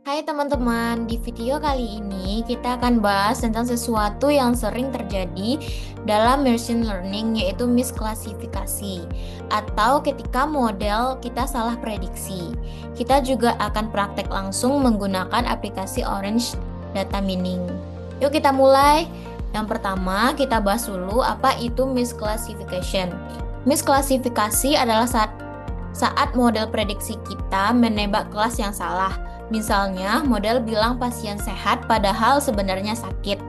Hai teman-teman, di video kali ini kita akan bahas tentang sesuatu yang sering terjadi dalam machine learning, yaitu misklasifikasi atau ketika model kita salah prediksi. Kita juga akan praktek langsung menggunakan aplikasi Orange Data Mining. Yuk kita mulai. Yang pertama kita bahas dulu apa itu misclassification. Misklasifikasi adalah saat model prediksi kita menebak kelas yang salah. Misalnya, model bilang pasien sehat padahal sebenarnya sakit.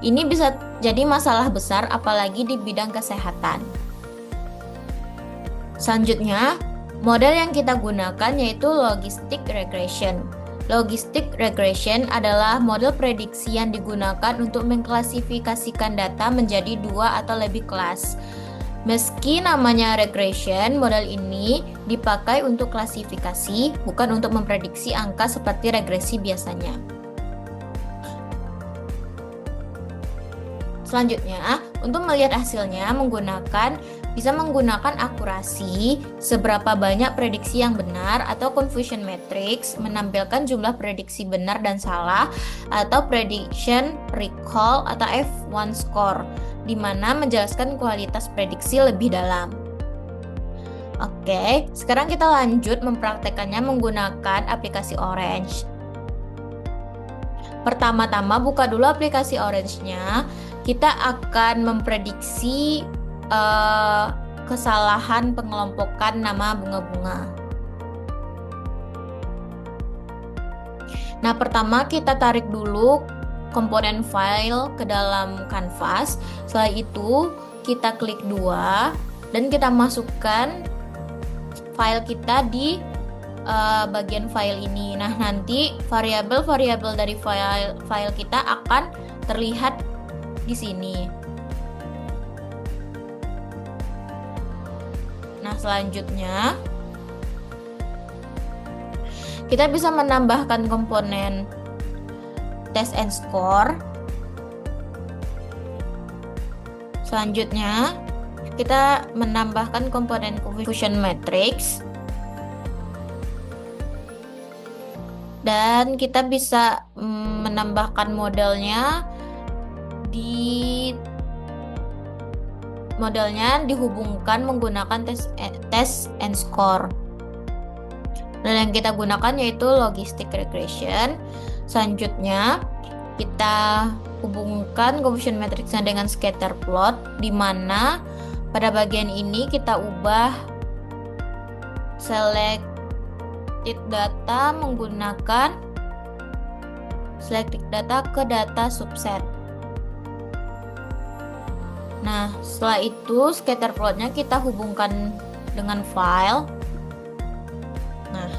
Ini bisa jadi masalah besar apalagi di bidang kesehatan. Selanjutnya, model yang kita gunakan yaitu logistic regression. Logistic regression adalah model prediksi yang digunakan untuk mengklasifikasikan data menjadi dua atau lebih kelas. Meski namanya regression, model ini dipakai untuk klasifikasi, bukan untuk memprediksi angka seperti regresi biasanya. Selanjutnya, untuk melihat hasilnya bisa menggunakan akurasi, seberapa banyak prediksi yang benar, atau confusion matrix, menampilkan jumlah prediksi benar dan salah, atau prediction recall atau F1 score, di mana menjelaskan kualitas prediksi lebih dalam. Oke, sekarang kita lanjut mempraktekannya menggunakan aplikasi Orange. Pertama-tama buka dulu aplikasi Orange-nya. Kita akan memprediksi kesalahan pengelompokan nama bunga-bunga. Nah, pertama kita tarik dulu komponen file ke dalam kanvas. Setelah itu kita klik 2 dan kita masukkan file kita di bagian file ini. Nah, nanti variabel-variabel dari file kita akan terlihat di sini. Nah, selanjutnya kita bisa menambahkan komponen test and score. Selanjutnya, kita menambahkan komponen confusion matrix. Dan kita bisa menambahkan modelnya dihubungkan menggunakan test and score. Dan yang kita gunakan yaitu logistic regression. Selanjutnya, kita hubungkan confusion matrixnya dengan scatter plot, di mana pada bagian ini kita ubah selected data menggunakan selected data ke data subset. Nah, setelah itu scatter plotnya kita hubungkan dengan file. Nah,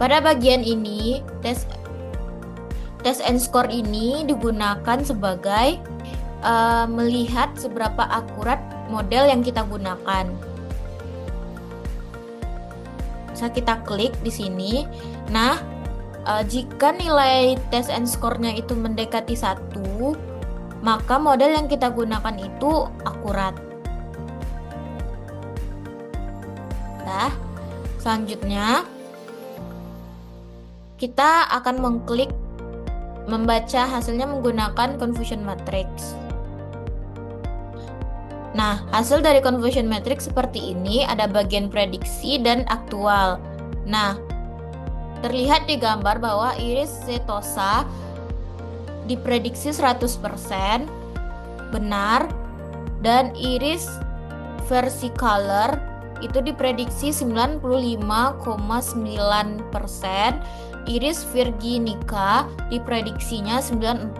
pada bagian ini test and score ini digunakan sebagai melihat seberapa akurat model yang kita gunakan. Bisa kita klik di sini. Nah, jika nilai test and score-nya itu mendekati 1, maka model yang kita gunakan itu akurat. Nah, selanjutnya kita akan mengklik membaca hasilnya menggunakan confusion matrix. Nah, hasil dari confusion matrix seperti ini, ada bagian prediksi dan aktual. Nah, terlihat di gambar bahwa iris setosa diprediksi 100% benar dan iris versicolor itu diprediksi 95,9%, iris virginica diprediksinya 94,1%.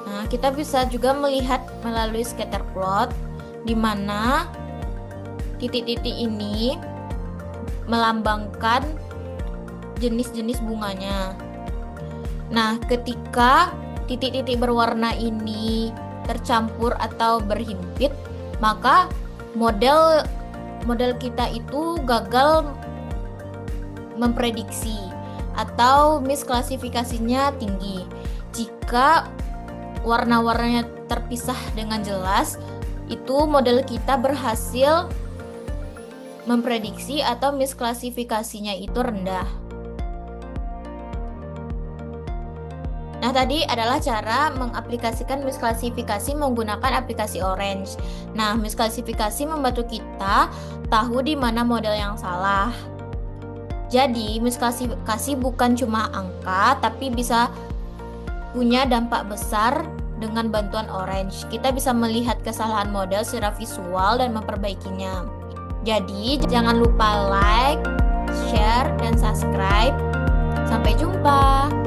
Nah, kita bisa juga melihat melalui scatter plot di mana titik-titik ini melambangkan jenis-jenis bunganya. Nah, ketika titik-titik berwarna ini tercampur atau berhimpit, maka model kita itu gagal memprediksi atau misklasifikasinya tinggi. Jika warna-warnanya terpisah dengan jelas, itu model kita berhasil memprediksi atau misklasifikasinya itu rendah. Nah, tadi adalah cara mengaplikasikan misklasifikasi menggunakan aplikasi Orange. Nah, misklasifikasi membantu kita tahu di mana model yang salah. Jadi, misklasifikasi bukan cuma angka, tapi bisa punya dampak besar dengan bantuan Orange. Kita bisa melihat kesalahan model secara visual dan memperbaikinya. Jadi, jangan lupa like, share, dan subscribe. Sampai jumpa!